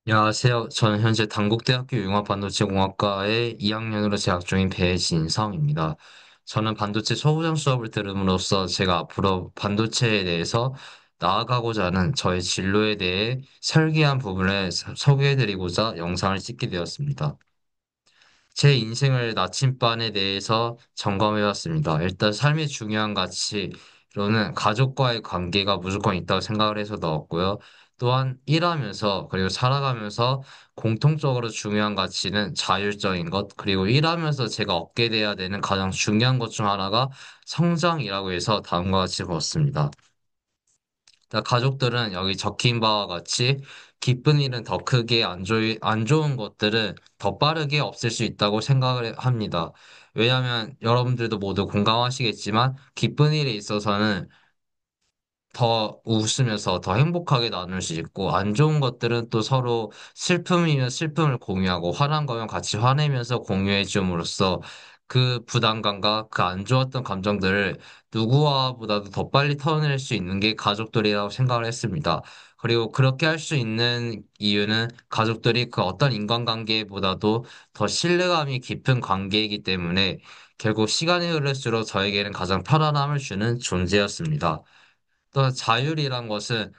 안녕하세요. 저는 현재 단국대학교 융합반도체공학과의 2학년으로 재학 중인 배진성입니다. 저는 반도체 초보장 수업을 들음으로써 제가 앞으로 반도체에 대해서 나아가고자 하는 저의 진로에 대해 설계한 부분을 소개해드리고자 영상을 찍게 되었습니다. 제 인생을 나침반에 대해서 점검해봤습니다. 일단 삶의 중요한 가치로는 가족과의 관계가 무조건 있다고 생각을 해서 넣었고요. 또한 일하면서 그리고 살아가면서 공통적으로 중요한 가치는 자율적인 것, 그리고 일하면서 제가 얻게 돼야 되는 가장 중요한 것 중 하나가 성장이라고 해서 다음과 같이 보았습니다. 가족들은 여기 적힌 바와 같이 기쁜 일은 더 크게 안 좋은 것들은 더 빠르게 없앨 수 있다고 생각을 합니다. 왜냐하면 여러분들도 모두 공감하시겠지만 기쁜 일에 있어서는 더 웃으면서 더 행복하게 나눌 수 있고, 안 좋은 것들은 또 서로 슬픔이면 슬픔을 공유하고, 화난 거면 같이 화내면서 공유해 줌으로써 그 부담감과 그 안 좋았던 감정들을 누구와보다도 더 빨리 털어낼 수 있는 게 가족들이라고 생각을 했습니다. 그리고 그렇게 할 수 있는 이유는 가족들이 그 어떤 인간관계보다도 더 신뢰감이 깊은 관계이기 때문에 결국 시간이 흐를수록 저에게는 가장 편안함을 주는 존재였습니다. 또 자율이란 것은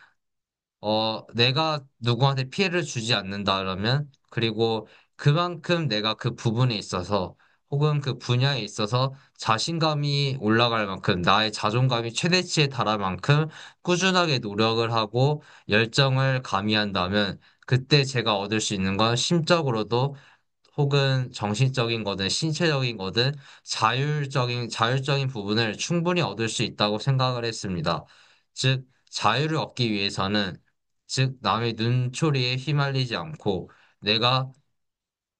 내가 누구한테 피해를 주지 않는다라면, 그리고 그만큼 내가 그 부분에 있어서 혹은 그 분야에 있어서 자신감이 올라갈 만큼 나의 자존감이 최대치에 달할 만큼 꾸준하게 노력을 하고 열정을 가미한다면 그때 제가 얻을 수 있는 건 심적으로도 혹은 정신적인 거든 신체적인 거든 자율적인 부분을 충분히 얻을 수 있다고 생각을 했습니다. 즉, 자유를 얻기 위해서는, 즉, 남의 눈초리에 휘말리지 않고 내가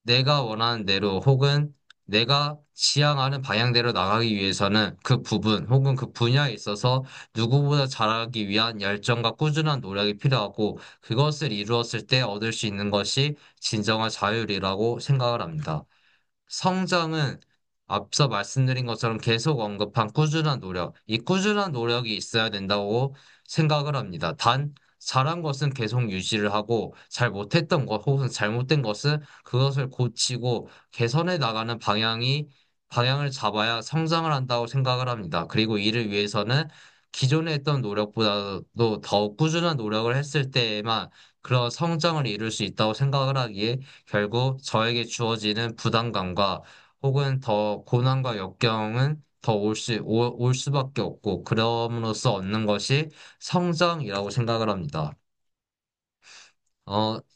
내가 원하는 대로 혹은 내가 지향하는 방향대로 나가기 위해서는 그 부분 혹은 그 분야에 있어서 누구보다 잘하기 위한 열정과 꾸준한 노력이 필요하고, 그것을 이루었을 때 얻을 수 있는 것이 진정한 자율이라고 생각을 합니다. 성장은 앞서 말씀드린 것처럼 계속 언급한 꾸준한 노력, 이 꾸준한 노력이 있어야 된다고 생각을 합니다. 단, 잘한 것은 계속 유지를 하고, 잘 못했던 것 혹은 잘못된 것은 그것을 고치고 개선해 나가는 방향을 잡아야 성장을 한다고 생각을 합니다. 그리고 이를 위해서는 기존에 했던 노력보다도 더욱 꾸준한 노력을 했을 때에만 그런 성장을 이룰 수 있다고 생각을 하기에 결국 저에게 주어지는 부담감과 혹은 더 고난과 역경은 더 올 수밖에 없고, 그럼으로써 얻는 것이 성장이라고 생각을 합니다.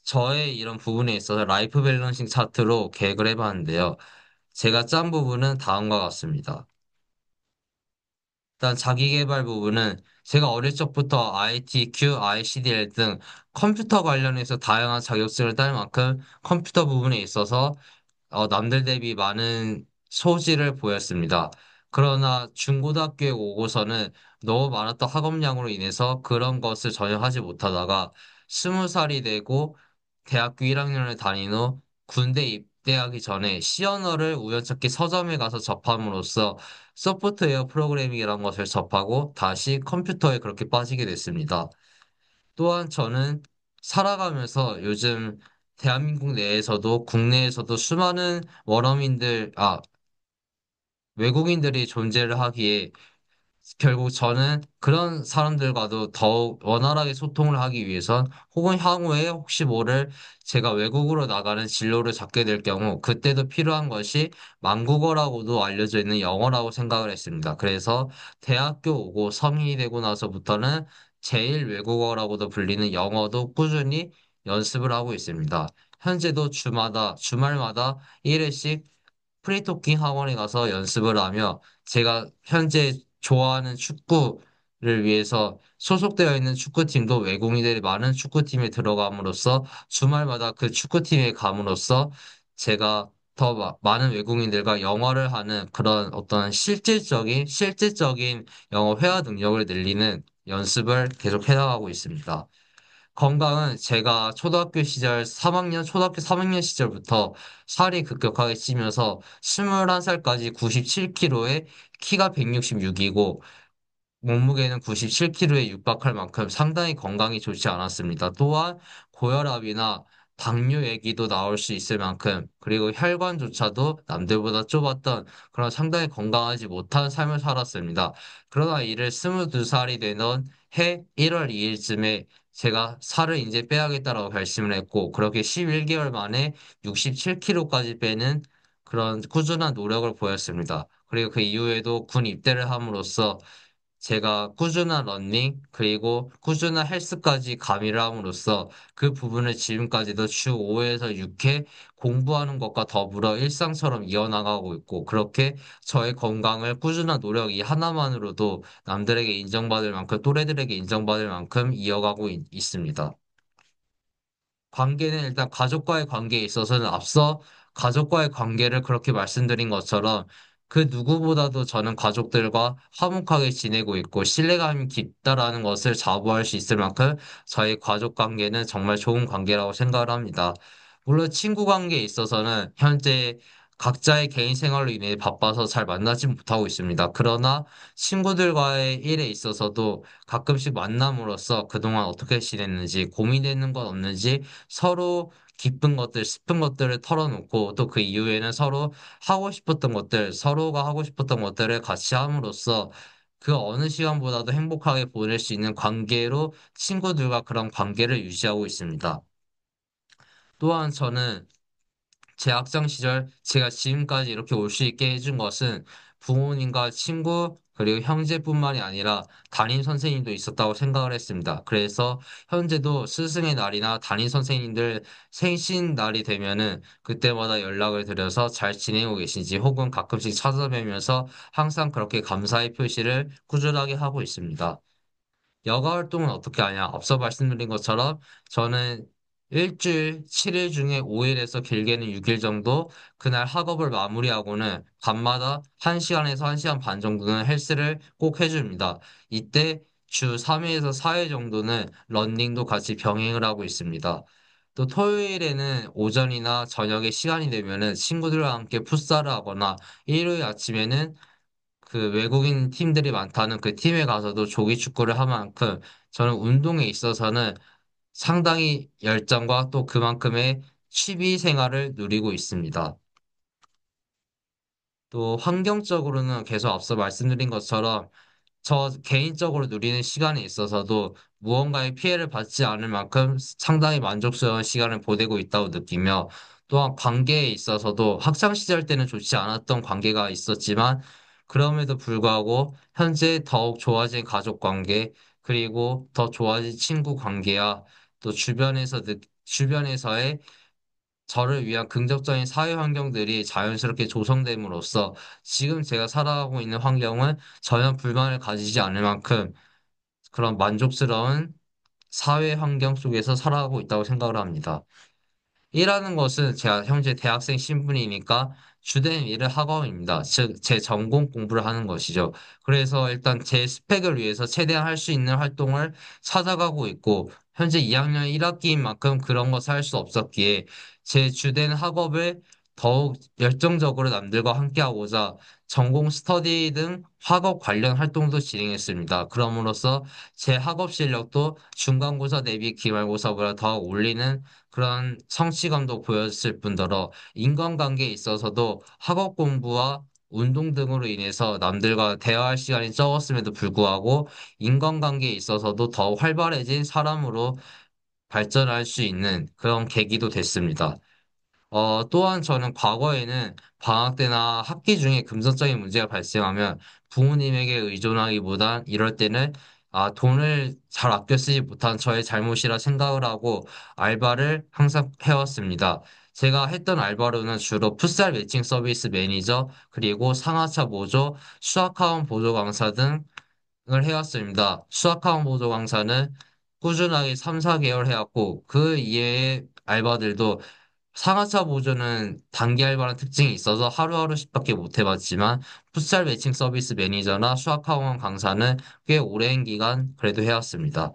저의 이런 부분에 있어서 라이프 밸런싱 차트로 계획을 해봤는데요. 제가 짠 부분은 다음과 같습니다. 일단 자기 개발 부분은 제가 어릴 적부터 ITQ, ICDL 등 컴퓨터 관련해서 다양한 자격증을 딸 만큼 컴퓨터 부분에 있어서 남들 대비 많은 소질을 보였습니다. 그러나 중고등학교에 오고서는 너무 많았던 학업량으로 인해서 그런 것을 전혀 하지 못하다가 20살이 되고 대학교 1학년을 다닌 후 군대 입대하기 전에 C 언어를 우연찮게 서점에 가서 접함으로써 소프트웨어 프로그래밍이라는 것을 접하고 다시 컴퓨터에 그렇게 빠지게 됐습니다. 또한 저는 살아가면서 요즘 대한민국 내에서도 국내에서도 수많은 외국인들이 존재를 하기에 결국 저는 그런 사람들과도 더욱 원활하게 소통을 하기 위해선 혹은 향후에 혹시 모를 제가 외국으로 나가는 진로를 잡게 될 경우 그때도 필요한 것이 만국어라고도 알려져 있는 영어라고 생각을 했습니다. 그래서 대학교 오고 성인이 되고 나서부터는 제1 외국어라고도 불리는 영어도 꾸준히 연습을 하고 있습니다. 현재도 주말마다 1회씩 프리토킹 학원에 가서 연습을 하며 제가 현재 좋아하는 축구를 위해서 소속되어 있는 축구팀도 외국인들이 많은 축구팀에 들어감으로써 주말마다 그 축구팀에 감으로써 제가 더 많은 외국인들과 영어를 하는 그런 어떤 실질적인 영어 회화 능력을 늘리는 연습을 계속 해나가고 있습니다. 건강은 제가 초등학교 3학년 시절부터 살이 급격하게 찌면서 21살까지 97kg에 키가 166이고 몸무게는 97kg에 육박할 만큼 상당히 건강이 좋지 않았습니다. 또한 고혈압이나 당뇨 얘기도 나올 수 있을 만큼, 그리고 혈관조차도 남들보다 좁았던 그런 상당히 건강하지 못한 삶을 살았습니다. 그러나 이를 22살이 되던 해 1월 2일쯤에 제가 살을 이제 빼야겠다라고 결심을 했고, 그렇게 11개월 만에 67kg까지 빼는 그런 꾸준한 노력을 보였습니다. 그리고 그 이후에도 군 입대를 함으로써 제가 꾸준한 러닝, 그리고 꾸준한 헬스까지 가미를 함으로써 그 부분을 지금까지도 주 5에서 6회 공부하는 것과 더불어 일상처럼 이어나가고 있고, 그렇게 저의 건강을 꾸준한 노력 이 하나만으로도 남들에게 인정받을 만큼, 또래들에게 인정받을 만큼 이어가고 있습니다. 관계는 일단 가족과의 관계에 있어서는 앞서 가족과의 관계를 그렇게 말씀드린 것처럼 그 누구보다도 저는 가족들과 화목하게 지내고 있고 신뢰감이 깊다라는 것을 자부할 수 있을 만큼 저희 가족 관계는 정말 좋은 관계라고 생각을 합니다. 물론 친구 관계에 있어서는 현재 각자의 개인 생활로 인해 바빠서 잘 만나지 못하고 있습니다. 그러나 친구들과의 일에 있어서도 가끔씩 만남으로써 그동안 어떻게 지냈는지 고민되는 건 없는지 서로 기쁜 것들, 슬픈 것들을 털어놓고 또 그 이후에는 서로 하고 싶었던 것들, 서로가 하고 싶었던 것들을 같이 함으로써 그 어느 시간보다도 행복하게 보낼 수 있는 관계로 친구들과 그런 관계를 유지하고 있습니다. 또한 저는 제 학창 시절 제가 지금까지 이렇게 올 수 있게 해준 것은 부모님과 친구 그리고 형제뿐만이 아니라 담임 선생님도 있었다고 생각을 했습니다. 그래서 현재도 스승의 날이나 담임 선생님들 생신 날이 되면은 그때마다 연락을 드려서 잘 지내고 계신지 혹은 가끔씩 찾아뵈면서 항상 그렇게 감사의 표시를 꾸준하게 하고 있습니다. 여가 활동은 어떻게 하냐? 앞서 말씀드린 것처럼 저는 일주일 7일 중에 5일에서 길게는 6일 정도 그날 학업을 마무리하고는 밤마다 1시간에서 1시간 반 정도는 헬스를 꼭 해줍니다. 이때 주 3회에서 4회 정도는 러닝도 같이 병행을 하고 있습니다. 또 토요일에는 오전이나 저녁에 시간이 되면은 친구들과 함께 풋살을 하거나 일요일 아침에는 그 외국인 팀들이 많다는 그 팀에 가서도 조기 축구를 한 만큼 저는 운동에 있어서는 상당히 열정과 또 그만큼의 취미 생활을 누리고 있습니다. 또 환경적으로는 계속 앞서 말씀드린 것처럼 저 개인적으로 누리는 시간에 있어서도 무언가의 피해를 받지 않을 만큼 상당히 만족스러운 시간을 보내고 있다고 느끼며 또한 관계에 있어서도 학창 시절 때는 좋지 않았던 관계가 있었지만 그럼에도 불구하고 현재 더욱 좋아진 가족 관계 그리고 더 좋아진 친구 관계야 또 주변에서의 저를 위한 긍정적인 사회 환경들이 자연스럽게 조성됨으로써 지금 제가 살아가고 있는 환경은 전혀 불만을 가지지 않을 만큼 그런 만족스러운 사회 환경 속에서 살아가고 있다고 생각을 합니다. 일하는 것은 제가 현재 대학생 신분이니까 주된 일은 학업입니다. 즉, 제 전공 공부를 하는 것이죠. 그래서 일단 제 스펙을 위해서 최대한 할 수 있는 활동을 찾아가고 있고, 현재 2학년 1학기인 만큼 그런 것을 할 수 없었기에 제 주된 학업을 더욱 열정적으로 남들과 함께하고자 전공 스터디 등 학업 관련 활동도 진행했습니다. 그럼으로써 제 학업 실력도 중간고사 대비 기말고사보다 더 올리는 그런 성취감도 보였을 뿐더러 인간관계에 있어서도 학업 공부와 운동 등으로 인해서 남들과 대화할 시간이 적었음에도 불구하고 인간관계에 있어서도 더 활발해진 사람으로 발전할 수 있는 그런 계기도 됐습니다. 또한 저는 과거에는 방학 때나 학기 중에 금전적인 문제가 발생하면 부모님에게 의존하기보단 이럴 때는 돈을 잘 아껴 쓰지 못한 저의 잘못이라 생각을 하고 알바를 항상 해왔습니다. 제가 했던 알바로는 주로 풋살 매칭 서비스 매니저, 그리고 상하차 보조, 수학학원 보조 강사 등을 해왔습니다. 수학학원 보조 강사는 꾸준하게 3, 4개월 해왔고, 그 이외의 알바들도 상하차 보조는 단기 알바라는 특징이 있어서 하루하루씩밖에 못 해봤지만 풋살 매칭 서비스 매니저나 수학학원 강사는 꽤 오랜 기간 그래도 해왔습니다.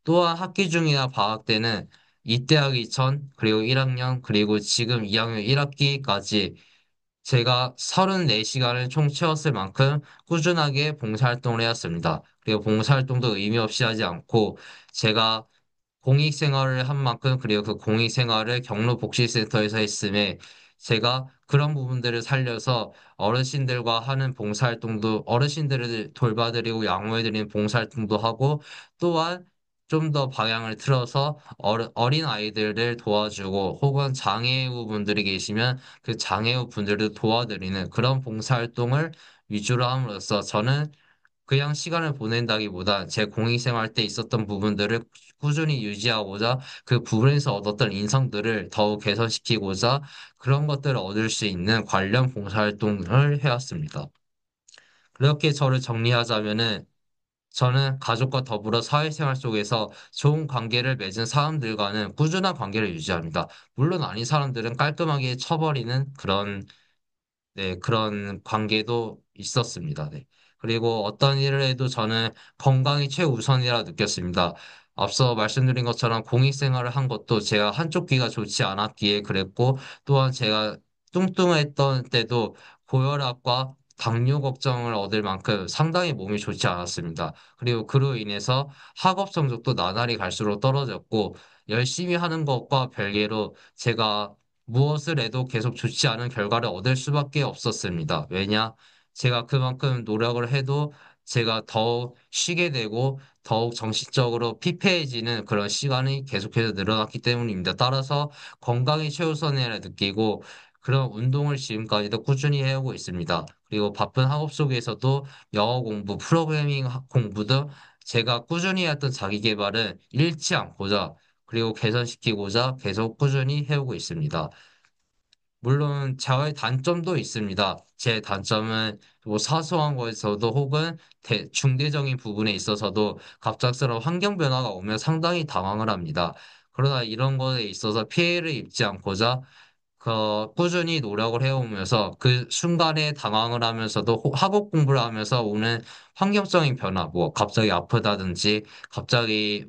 또한 학기 중이나 방학 때는 입대하기 전 그리고 1학년 그리고 지금 2학년 1학기까지 제가 34시간을 총 채웠을 만큼 꾸준하게 봉사활동을 해왔습니다. 그리고 봉사활동도 의미 없이 하지 않고 제가 공익 생활을 한 만큼 그리고 그 공익 생활을 경로복지센터에서 했음에 제가 그런 부분들을 살려서 어르신들과 하는 봉사활동도 어르신들을 돌봐드리고 양호해드리는 봉사활동도 하고 또한 좀 더 방향을 틀어서 어린 아이들을 도와주고 혹은 장애우 분들이 계시면 그 장애우 분들을 도와드리는 그런 봉사활동을 위주로 함으로써 저는 그냥 시간을 보낸다기보다 제 공익생활 때 있었던 부분들을 꾸준히 유지하고자 그 부분에서 얻었던 인성들을 더욱 개선시키고자 그런 것들을 얻을 수 있는 관련 봉사활동을 해왔습니다. 그렇게 저를 정리하자면은 저는 가족과 더불어 사회생활 속에서 좋은 관계를 맺은 사람들과는 꾸준한 관계를 유지합니다. 물론 아닌 사람들은 깔끔하게 쳐버리는 그런 관계도 있었습니다. 네. 그리고 어떤 일을 해도 저는 건강이 최우선이라 느꼈습니다. 앞서 말씀드린 것처럼 공익생활을 한 것도 제가 한쪽 귀가 좋지 않았기에 그랬고, 또한 제가 뚱뚱했던 때도 고혈압과 당뇨 걱정을 얻을 만큼 상당히 몸이 좋지 않았습니다. 그리고 그로 인해서 학업 성적도 나날이 갈수록 떨어졌고, 열심히 하는 것과 별개로 제가 무엇을 해도 계속 좋지 않은 결과를 얻을 수밖에 없었습니다. 왜냐? 제가 그만큼 노력을 해도 제가 더욱 쉬게 되고 더욱 정신적으로 피폐해지는 그런 시간이 계속해서 늘어났기 때문입니다. 따라서 건강이 최우선이라 느끼고 그런 운동을 지금까지도 꾸준히 해오고 있습니다. 그리고 바쁜 학업 속에서도 영어 공부, 프로그래밍 공부 등 제가 꾸준히 했던 자기 개발은 잃지 않고자 그리고 개선시키고자 계속 꾸준히 해오고 있습니다. 물론 저의 단점도 있습니다. 제 단점은 뭐 사소한 거에서도 혹은 중대적인 부분에 있어서도 갑작스러운 환경 변화가 오면 상당히 당황을 합니다. 그러나 이런 거에 있어서 피해를 입지 않고자 꾸준히 노력을 해오면서 그 순간에 당황을 하면서도 학업 공부를 하면서 오는 환경적인 변화, 뭐 갑자기 아프다든지 갑자기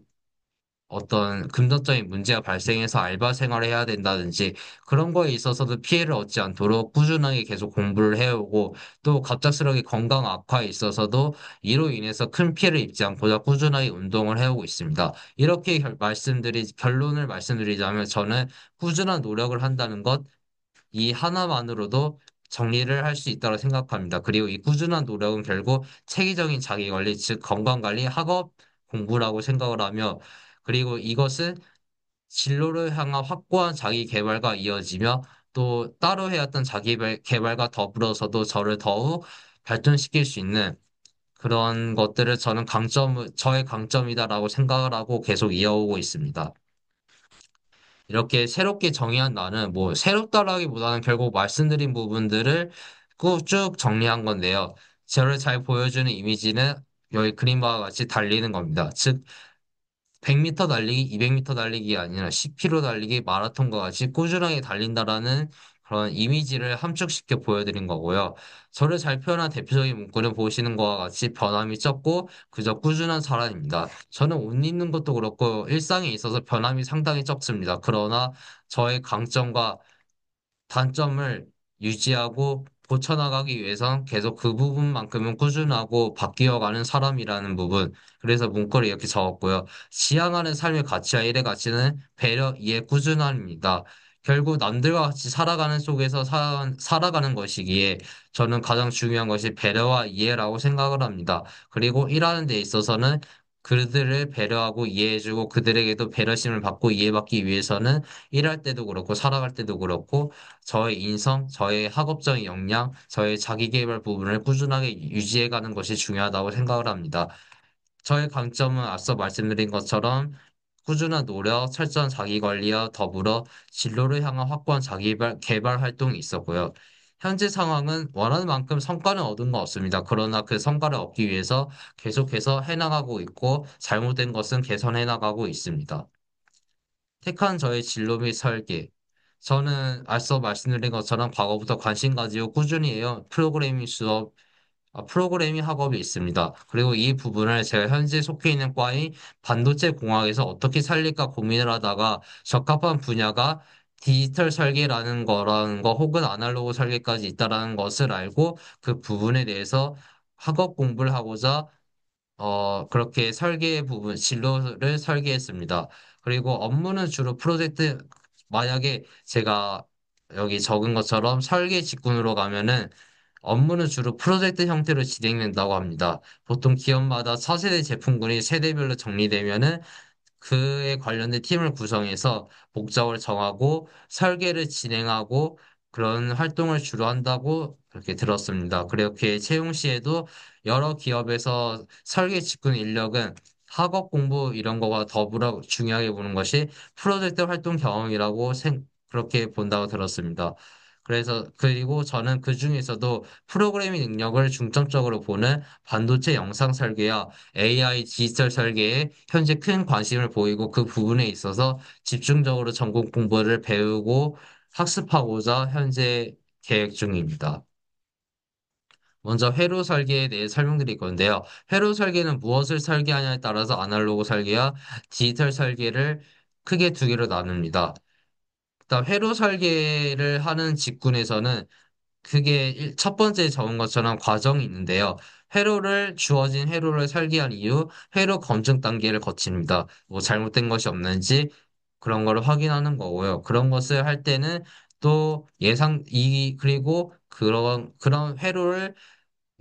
어떤 금전적인 문제가 발생해서 알바 생활을 해야 된다든지 그런 거에 있어서도 피해를 얻지 않도록 꾸준하게 계속 공부를 해오고 또 갑작스럽게 건강 악화에 있어서도 이로 인해서 큰 피해를 입지 않고자 꾸준하게 운동을 해오고 있습니다. 이렇게 결론을 말씀드리자면 저는 꾸준한 노력을 한다는 것, 이 하나만으로도 정리를 할 수 있다고 생각합니다. 그리고 이 꾸준한 노력은 결국 체계적인 자기관리, 즉 건강관리, 학업 공부라고 생각을 하며 그리고 이것은 진로를 향한 확고한 자기 개발과 이어지며 또 따로 해왔던 자기 개발과 더불어서도 저를 더욱 발전시킬 수 있는 그런 것들을 저의 강점이다라고 생각을 하고 계속 이어오고 있습니다. 이렇게 새롭게 정의한 나는 뭐 새롭다라기보다는 결국 말씀드린 부분들을 쭉 정리한 건데요. 저를 잘 보여주는 이미지는 여기 그림과 같이 달리는 겁니다. 즉, 100m 달리기, 200m 달리기 아니라 10km 달리기, 마라톤과 같이 꾸준하게 달린다라는 그런 이미지를 함축시켜 보여드린 거고요. 저를 잘 표현한 대표적인 문구는 보시는 것과 같이 변함이 적고 그저 꾸준한 사람입니다. 저는 옷 입는 것도 그렇고 일상에 있어서 변함이 상당히 적습니다. 그러나 저의 강점과 단점을 유지하고 고쳐나가기 위해선 계속 그 부분만큼은 꾸준하고 바뀌어가는 사람이라는 부분. 그래서 문구를 이렇게 적었고요. 지향하는 삶의 가치와 일의 가치는 배려, 이해, 꾸준함입니다. 결국 남들과 같이 살아가는 속에서 살아가는 것이기에 저는 가장 중요한 것이 배려와 이해라고 생각을 합니다. 그리고 일하는 데 있어서는 그들을 배려하고 이해해주고 그들에게도 배려심을 받고 이해받기 위해서는 일할 때도 그렇고 살아갈 때도 그렇고 저의 인성, 저의 학업적인 역량, 저의 자기계발 부분을 꾸준하게 유지해가는 것이 중요하다고 생각을 합니다. 저의 강점은 앞서 말씀드린 것처럼 꾸준한 노력, 철저한 자기관리와 더불어 진로를 향한 확고한 개발 활동이 있었고요. 현재 상황은 원하는 만큼 성과는 얻은 거 없습니다. 그러나 그 성과를 얻기 위해서 계속해서 해나가고 있고 잘못된 것은 개선해 나가고 있습니다. 택한 저의 진로 및 설계. 저는 앞서 말씀드린 것처럼 과거부터 관심 가지고 꾸준히 해요. 프로그래밍 학업이 있습니다. 그리고 이 부분을 제가 현재 속해 있는 과인 반도체 공학에서 어떻게 살릴까 고민을 하다가 적합한 분야가 디지털 설계라는 거라는 거 혹은 아날로그 설계까지 있다라는 것을 알고 그 부분에 대해서 학업 공부를 하고자 그렇게 설계 부분, 진로를 설계했습니다. 그리고 업무는 주로 만약에 제가 여기 적은 것처럼 설계 직군으로 가면은 업무는 주로 프로젝트 형태로 진행된다고 합니다. 보통 기업마다 차세대 제품군이 세대별로 정리되면은 그에 관련된 팀을 구성해서 목적을 정하고 설계를 진행하고 그런 활동을 주로 한다고 그렇게 들었습니다. 그렇게 채용 시에도 여러 기업에서 설계 직군 인력은 학업 공부 이런 거와 더불어 중요하게 보는 것이 프로젝트 활동 경험이라고 그렇게 본다고 들었습니다. 그리고 저는 그 중에서도 프로그래밍 능력을 중점적으로 보는 반도체 영상 설계야 AI 디지털 설계에 현재 큰 관심을 보이고 그 부분에 있어서 집중적으로 전공 공부를 배우고 학습하고자 현재 계획 중입니다. 먼저 회로 설계에 대해 설명드릴 건데요. 회로 설계는 무엇을 설계하냐에 따라서 아날로그 설계와 디지털 설계를 크게 두 개로 나눕니다. 일단 회로 설계를 하는 직군에서는 첫 번째 적은 것처럼 과정이 있는데요. 주어진 회로를 설계한 이후 회로 검증 단계를 거칩니다. 뭐 잘못된 것이 없는지 그런 거를 확인하는 거고요. 그런 것을 할 때는 또 그리고 그런 회로를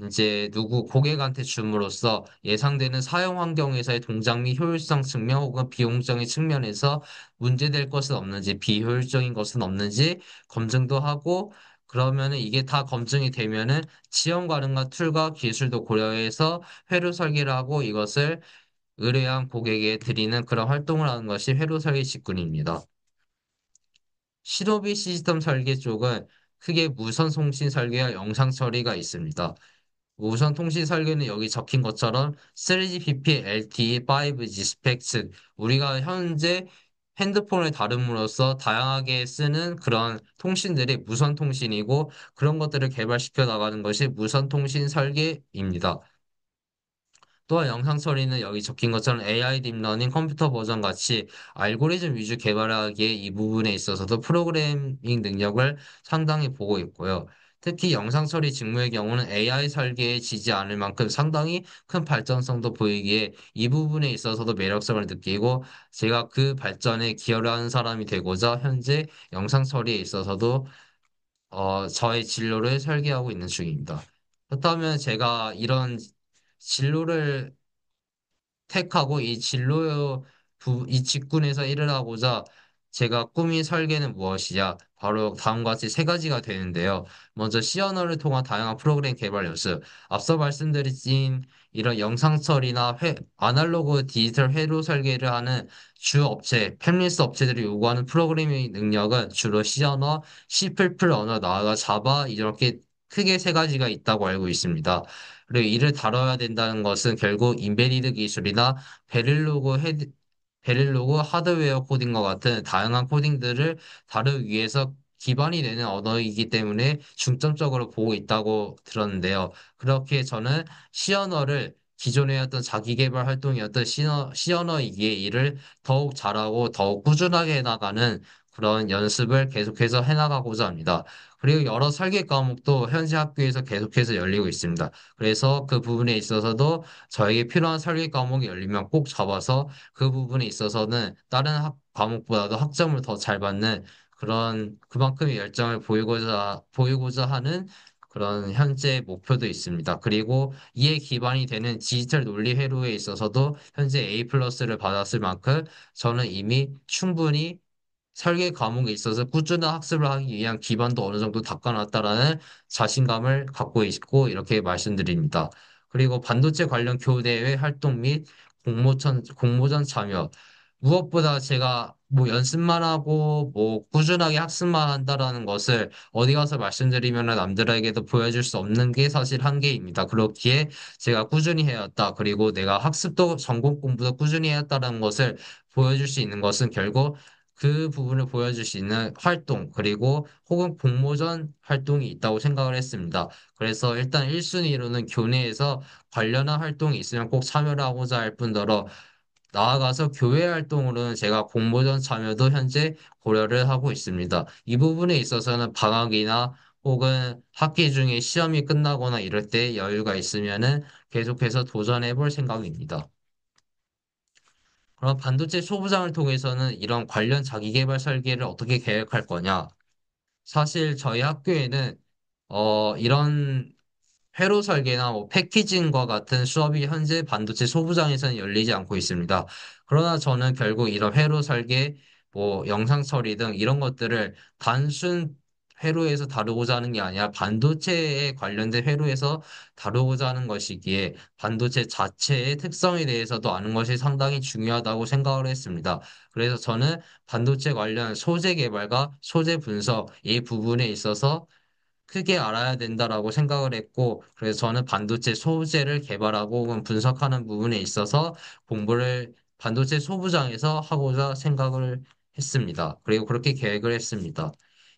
이제 고객한테 줌으로써 예상되는 사용 환경에서의 동작 및 효율성 측면 혹은 비용적인 측면에서 문제될 것은 없는지, 비효율적인 것은 없는지 검증도 하고, 그러면은 이게 다 검증이 되면은 지원 가능한 툴과 기술도 고려해서 회로 설계를 하고 이것을 의뢰한 고객에 드리는 그런 활동을 하는 것이 회로 설계 직군입니다. 실오비 시스템 설계 쪽은 크게 무선 통신 설계와 영상 처리가 있습니다. 무선 통신 설계는 여기 적힌 것처럼 3GPP, LTE, 5G 스펙, 즉 우리가 현재 핸드폰을 다룸으로써 다양하게 쓰는 그런 통신들이 무선 통신이고 그런 것들을 개발시켜 나가는 것이 무선 통신 설계입니다. 또한 영상 처리는 여기 적힌 것처럼 AI 딥러닝 컴퓨터 버전 같이 알고리즘 위주 개발하기에 이 부분에 있어서도 프로그래밍 능력을 상당히 보고 있고요. 특히 영상 처리 직무의 경우는 AI 설계에 지지 않을 만큼 상당히 큰 발전성도 보이기에 이 부분에 있어서도 매력성을 느끼고 제가 그 발전에 기여를 하는 사람이 되고자 현재 영상 처리에 있어서도 저의 진로를 설계하고 있는 중입니다. 그렇다면 제가 이런 진로를 택하고 이 직군에서 일을 하고자 제가 꾸민 설계는 무엇이냐? 바로 다음과 같이 세 가지가 되는데요. 먼저 C 언어를 통한 다양한 프로그램 개발 연습. 앞서 말씀드린 이런 영상 처리나 아날로그 디지털 회로 설계를 하는 주 업체, 팹리스 업체들이 요구하는 프로그래밍 능력은 주로 C 언어, C++ 언어, 나아가 자바 이렇게 크게 세 가지가 있다고 알고 있습니다. 그리고 이를 다뤄야 된다는 것은 결국 인베디드 기술이나 베릴로그 하드웨어 코딩과 같은 다양한 코딩들을 다루기 위해서 기반이 되는 언어이기 때문에 중점적으로 보고 있다고 들었는데요. 그렇게 저는 C 언어를 기존에 했던 자기 개발 활동이었던 C 언어이기에 이를 더욱 잘하고 더욱 꾸준하게 해나가는 그런 연습을 계속해서 해나가고자 합니다. 그리고 여러 설계 과목도 현재 학교에서 계속해서 열리고 있습니다. 그래서 그 부분에 있어서도 저에게 필요한 설계 과목이 열리면 꼭 잡아서 그 부분에 있어서는 다른 과목보다도 학점을 더 잘 받는 그만큼의 열정을 보이고자 하는 그런 현재 목표도 있습니다. 그리고 이에 기반이 되는 디지털 논리 회로에 있어서도 현재 A 플러스를 받았을 만큼 저는 이미 충분히 설계 과목에 있어서 꾸준한 학습을 하기 위한 기반도 어느 정도 닦아놨다라는 자신감을 갖고 있고 이렇게 말씀드립니다. 그리고 반도체 관련 교대회 활동 및 공모전 참여. 무엇보다 제가 뭐 연습만 하고 뭐 꾸준하게 학습만 한다라는 것을 어디 가서 말씀드리면 남들에게도 보여줄 수 없는 게 사실 한계입니다. 그렇기에 제가 꾸준히 해왔다. 그리고 내가 학습도 전공 공부도 꾸준히 해왔다는 것을 보여줄 수 있는 것은 결국 그 부분을 보여줄 수 있는 활동, 그리고 혹은 공모전 활동이 있다고 생각을 했습니다. 그래서 일단 1순위로는 교내에서 관련한 활동이 있으면 꼭 참여를 하고자 할 뿐더러 나아가서 교회 활동으로는 제가 공모전 참여도 현재 고려를 하고 있습니다. 이 부분에 있어서는 방학이나 혹은 학기 중에 시험이 끝나거나 이럴 때 여유가 있으면은 계속해서 도전해 볼 생각입니다. 그럼 반도체 소부장을 통해서는 이런 관련 자기계발 설계를 어떻게 계획할 거냐? 사실 저희 학교에는 이런 회로 설계나 뭐 패키징과 같은 수업이 현재 반도체 소부장에서는 열리지 않고 있습니다. 그러나 저는 결국 이런 회로 설계, 뭐 영상 처리 등 이런 것들을 단순 회로에서 다루고자 하는 게 아니라 반도체에 관련된 회로에서 다루고자 하는 것이기에 반도체 자체의 특성에 대해서도 아는 것이 상당히 중요하다고 생각을 했습니다. 그래서 저는 반도체 관련 소재 개발과 소재 분석 이 부분에 있어서 크게 알아야 된다라고 생각을 했고, 그래서 저는 반도체 소재를 개발하고 혹은 분석하는 부분에 있어서 공부를 반도체 소부장에서 하고자 생각을 했습니다. 그리고 그렇게 계획을 했습니다.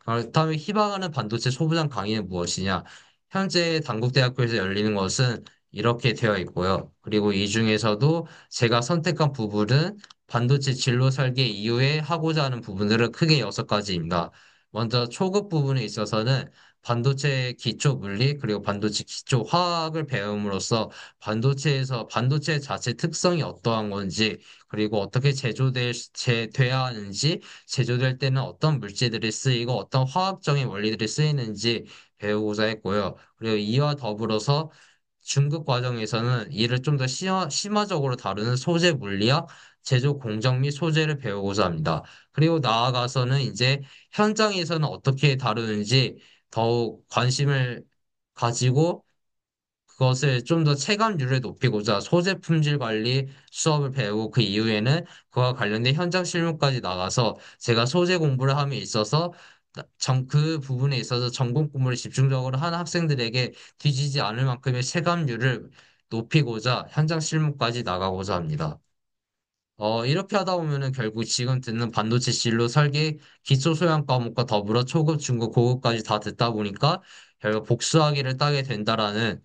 그렇다면 희망하는 반도체 소부장 강의는 무엇이냐? 현재 단국대학교에서 열리는 것은 이렇게 되어 있고요. 그리고 이 중에서도 제가 선택한 부분은 반도체 진로 설계 이후에 하고자 하는 부분들은 크게 6가지입니다. 먼저 초급 부분에 있어서는 반도체 기초 물리 그리고 반도체 기초 화학을 배움으로써 반도체에서 반도체 자체 특성이 어떠한 건지 그리고 어떻게 돼야 하는지 제조될 때는 어떤 물질들이 쓰이고 어떤 화학적인 원리들이 쓰이는지 배우고자 했고요. 그리고 이와 더불어서 중급 과정에서는 이를 좀 더 심화적으로 다루는 소재 물리학, 제조 공정 및 소재를 배우고자 합니다. 그리고 나아가서는 이제 현장에서는 어떻게 다루는지 더욱 관심을 가지고 그것을 좀 더 체감률을 높이고자 소재 품질 관리 수업을 배우고 그 이후에는 그와 관련된 현장 실무까지 나가서 제가 소재 공부를 함에 있어서 그 부분에 있어서 전공 공부를 집중적으로 하는 학생들에게 뒤지지 않을 만큼의 체감률을 높이고자 현장 실무까지 나가고자 합니다. 이렇게 하다 보면은 결국 지금 듣는 반도체 진로 설계 기초 소양 과목과 더불어 초급, 중급, 고급까지 다 듣다 보니까 결국 복수학위를 따게 된다라는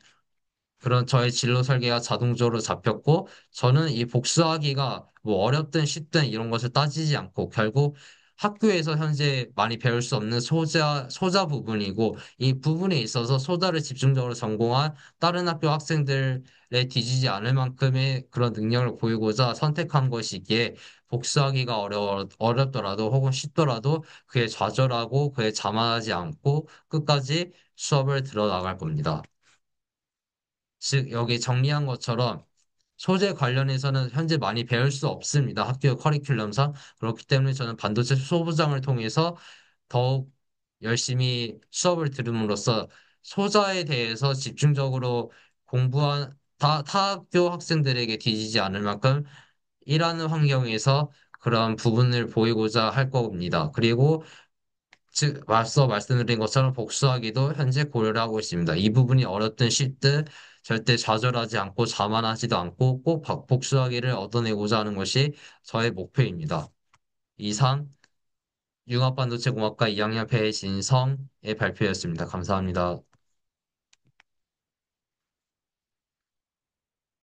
그런 저의 진로 설계가 자동적으로 잡혔고, 저는 이 복수하기가 뭐 어렵든 쉽든 이런 것을 따지지 않고, 결국 학교에서 현재 많이 배울 수 없는 소자 부분이고, 이 부분에 있어서 소자를 집중적으로 전공한 다른 학교 학생들에 뒤지지 않을 만큼의 그런 능력을 보이고자 선택한 것이기에, 복수하기가 어렵더라도 혹은 쉽더라도 그에 좌절하고 그에 자만하지 않고 끝까지 수업을 들어 나갈 겁니다. 즉, 여기 정리한 것처럼 소재 관련해서는 현재 많이 배울 수 없습니다. 학교 커리큘럼상. 그렇기 때문에 저는 반도체 소부장을 통해서 더욱 열심히 수업을 들음으로써 소자에 대해서 집중적으로 공부한 타 학교 학생들에게 뒤지지 않을 만큼 일하는 환경에서 그런 부분을 보이고자 할 겁니다. 그리고 즉, 앞서 말씀드린 것처럼 복수하기도 현재 고려를 하고 있습니다. 이 부분이 어렵든 쉽든 절대 좌절하지 않고 자만하지도 않고 꼭 복수하기를 얻어내고자 하는 것이 저의 목표입니다. 이상 융합반도체공학과 2학년 배진성의 발표였습니다. 감사합니다.